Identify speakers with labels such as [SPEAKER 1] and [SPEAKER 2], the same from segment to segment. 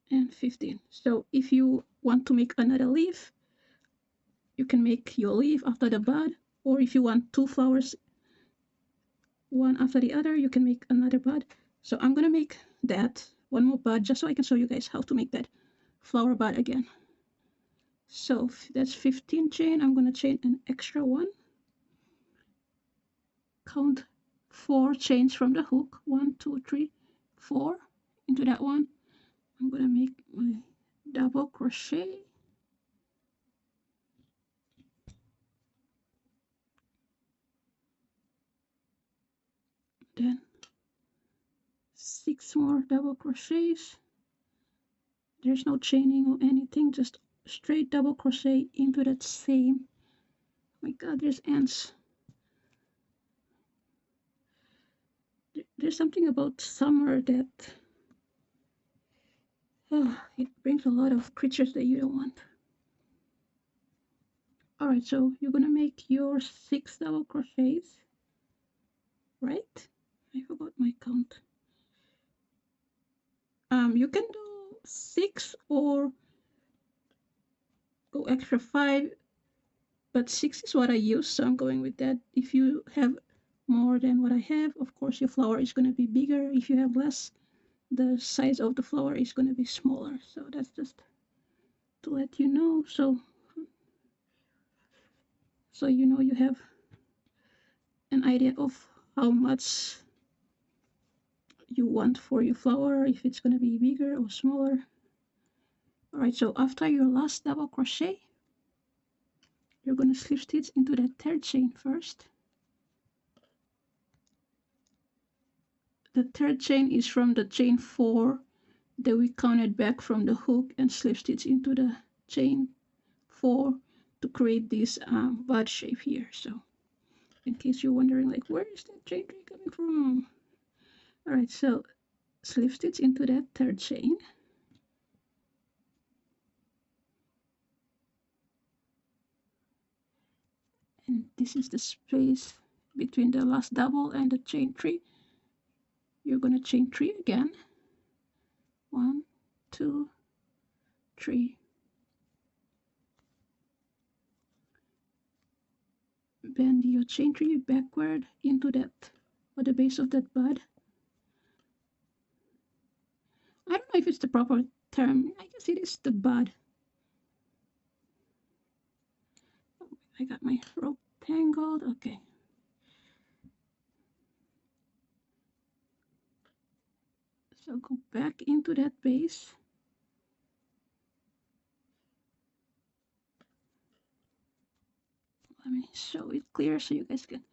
[SPEAKER 1] And 15. So if you want to make another leaf, you can make your leaf after the bud, or if you want 2 flowers one after the other, you can make another bud. So I'm gonna make that one more bud just so I can show you guys how to make that flower bud again. So that's 15 chain. I'm gonna chain an extra one. Count 4 chains from the hook. 1, 2, 3, 4 into that one. I'm gonna make my double crochet. Then 6 more double crochets. There's no chaining or anything, just straight double crochet into that same. Oh my god, there's ants. There's something about summer that it brings a lot of creatures that you don't want. Alright, so you're gonna make your 6 double crochets, right? I forgot my count. You can do 6 or go extra 5, but 6 is what I use, so I'm going with that. If you have more than what I have, of course your flower is going to be bigger. If you have less, the size of the flower is going to be smaller. So that's just to let you know, so you know you have an idea of how much you want for your flower, if it's going to be bigger or smaller. Alright, so after your last double crochet, you're going to slip stitch into that 3rd chain first. The 3rd chain is from the chain 4 that we counted back from the hook, and slip stitch into the chain 4 to create this bud shape here. So in case you're wondering, like, where is that chain 3 coming from? Alright, so slip stitch into that 3rd chain. And this is the space between the last double and the chain 3. You're going to chain 3 again. 1, 2, 3. Bend your chain 3 backward into that, or the base of that bud. I don't know if it's the proper term. I guess it is the bud. I got my rope tangled. Okay. So go back into that base. Let me show it clear so you guys can.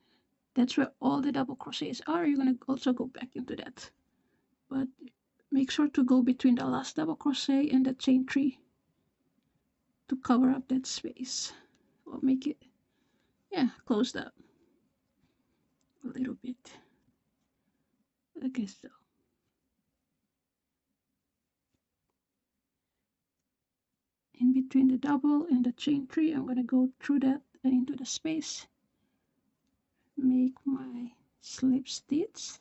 [SPEAKER 1] That's where all the double crochets are. You're gonna also go back into that, but make sure to go between the last double crochet and the chain 3 to cover up that space, or make it, yeah, closed up a little bit. Okay, so in between the double and the chain 3, I'm gonna go through that into the space, make my slip stitch.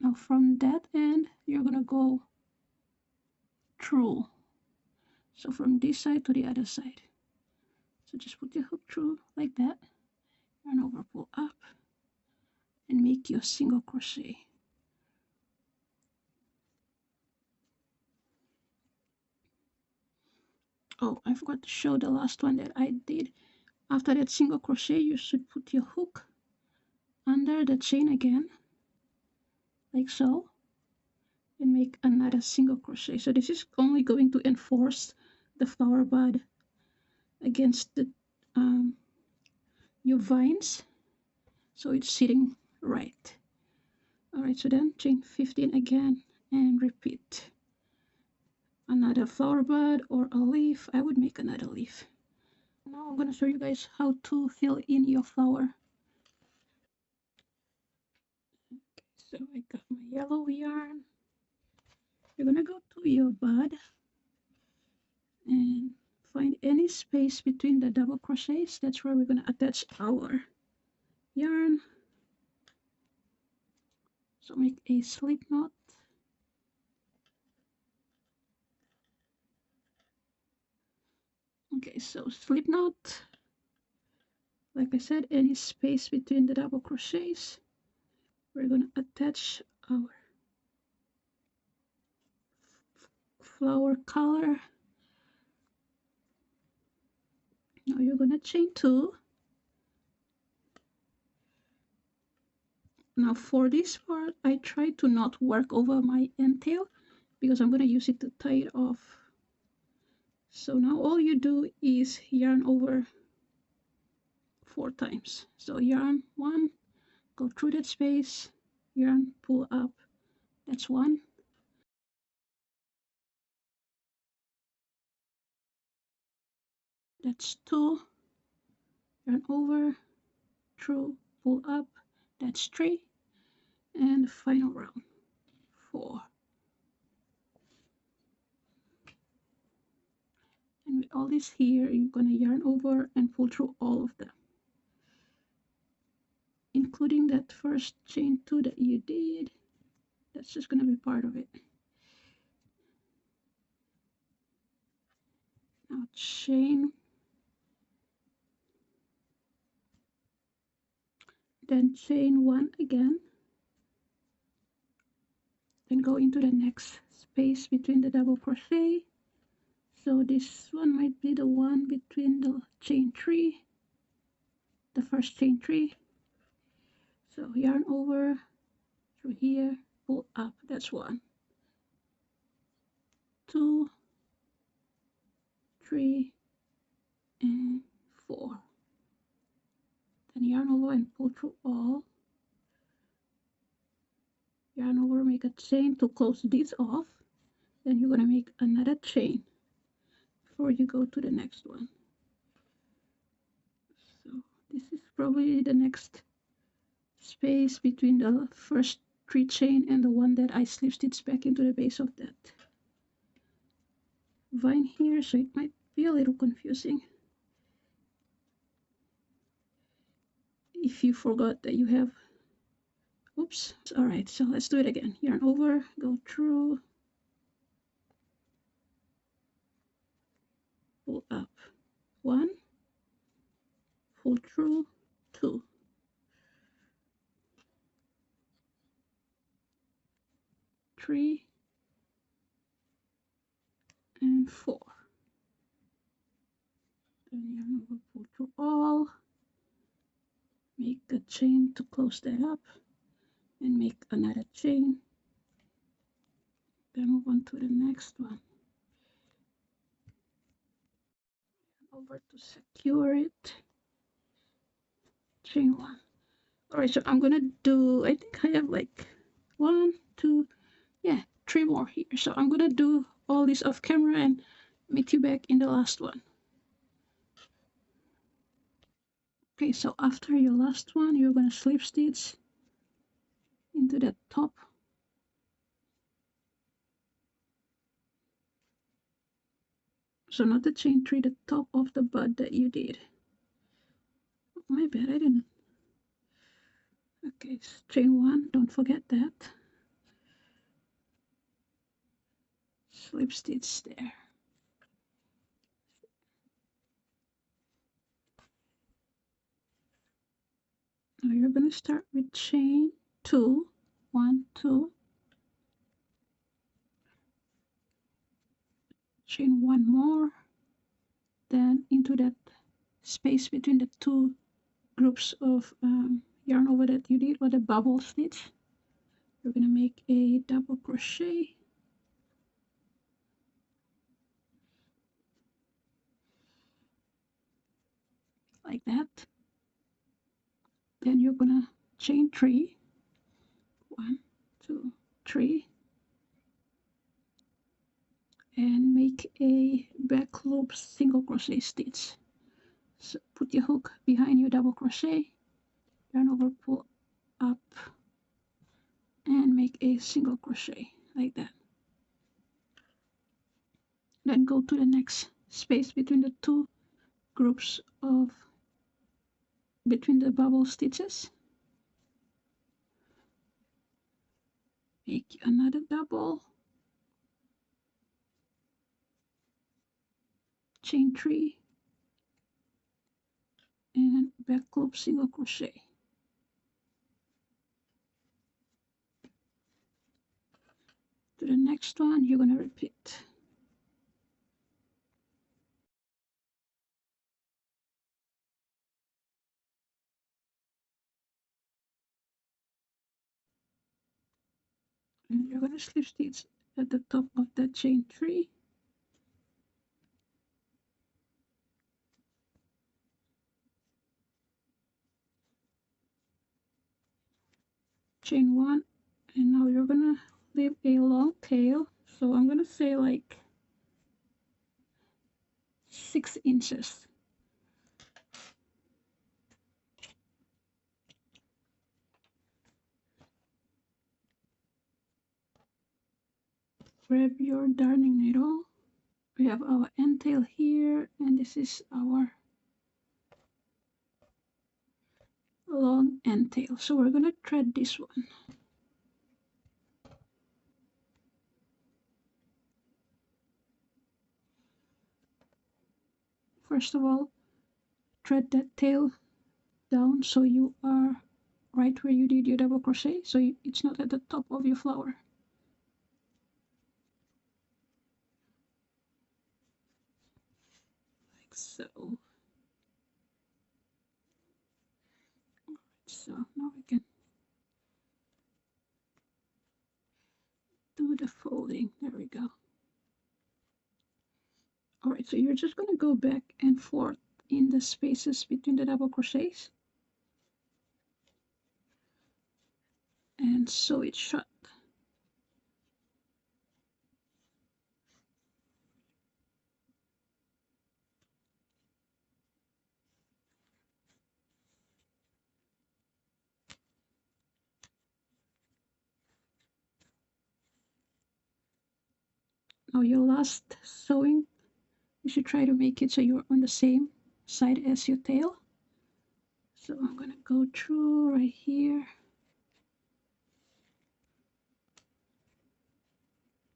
[SPEAKER 1] Now from that end, you're gonna go through. So from this side to the other side. So just put your hook through like that, yarn over, pull up, and make your single crochet. Oh, I forgot to show the last one that I did. After that single crochet, you should put your hook under the chain again, like so, and make another single crochet. So this is only going to enforce the flower bud against the your vines, so it's sitting right. Alright, so then chain 15 again and repeat. another flower bud or a leaf, I would make another leaf. Now I'm going to show you guys how to fill in your flower. So I got my yellow yarn. You're going to go to your bud and find any space between the double crochets. That's where we're going to attach our yarn. So make a slip knot. Okay, so slip knot. Like I said, any space between the double crochets, we're going to attach our flower color. Now you're going to chain 2. Now for this part, I try to not work over my end tail because I'm going to use it to tie it off. So now all you do is yarn over 4 times. So yarn 1, go through that space, yarn, pull up, that's 1. That's 2, yarn over, through, pull up, that's 3, and the final round, 4. And with all this here, you're going to yarn over and pull through all of them, including that first chain 2 that you did. That's just going to be part of it. Now chain, then chain 1 again, then go into the next space between the double crochet. So this one might be the one between the chain 3, the first chain 3. So yarn over through here, pull up, that's 1, 2, 3, and 4. Then yarn over and pull through all. Yarn over, make a chain to close this off. Then you're going to make another chain before you go to the next one. So this is probably the next space between the first 3 chain and the one that I slip stitch back into the base of that vine here, so it might be a little confusing if you forgot that you have, oops. All right, so let's do it again. Yarn over, go through, pull up, 1, pull through, 2, 3, and 4. Then yarn over, pull through all, make a chain to close that up, and make another chain. Then move on to the next one. Over to secure it, chain 1. All right, so I'm gonna do, I think I have like 1, 2, yeah, 3 more here. So I'm gonna do all this off camera and meet you back in the last one. Okay, so after your last one, you're gonna slip stitch into the top. So not the chain 3, the top of the bud that you did. My bad, I didn't. Okay, chain 1, don't forget that. Slip stitch there. Now you're gonna start with chain 2, 1, 2. Chain 1 more, then into that space between the 2 groups of yarn over that you did, or the bubble stitch, you're gonna make a double crochet, like that. Then you're gonna chain 3, 1, 2, 3, and make make a back loop single crochet stitch. So put your hook behind your double crochet, yarn over, pull up, and make a single crochet like that. Then go to the next space between the two groups of between the bubble stitches. Make another double, chain 3, and back loop single crochet. To the next one, you're gonna repeat. And you're gonna slip stitch at the top of that chain 3. Chain 1, and now you're gonna leave a long tail. So I'm gonna say like 6 inches. Grab your darning needle. We have our end tail here, and this is our long end tail. So we're gonna thread this one. First of all, thread that tail down so you are right where you did your double crochet, so it's not at the top of your flower. Like so. So now we can do the folding. There we go. All right, so you're just going to go back and forth in the spaces between the double crochets and sew it shut. Now your last sewing, you should try to make it so you're on the same side as your tail. So I'm going to go through right here.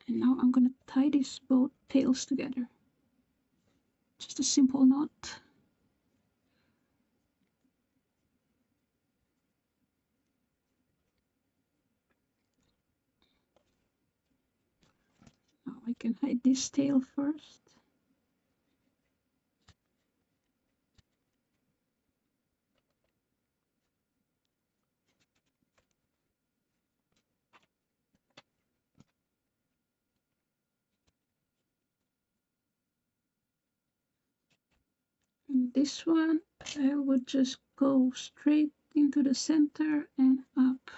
[SPEAKER 1] And now I'm going to tie these both tails together. Just a simple knot. Now I can hide this tail first. And this one, I would just go straight into the center and up.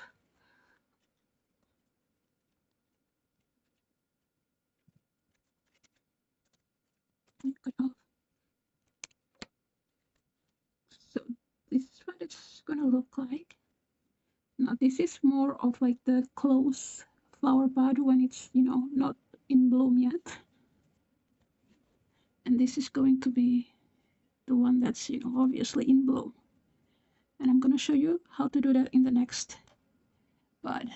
[SPEAKER 1] So this is what it's gonna look like. Now this is more of like the close flower bud when it's, you know, not in bloom yet. And this is going to be the one that's, you know, obviously in bloom. And I'm gonna show you how to do that in the next bud.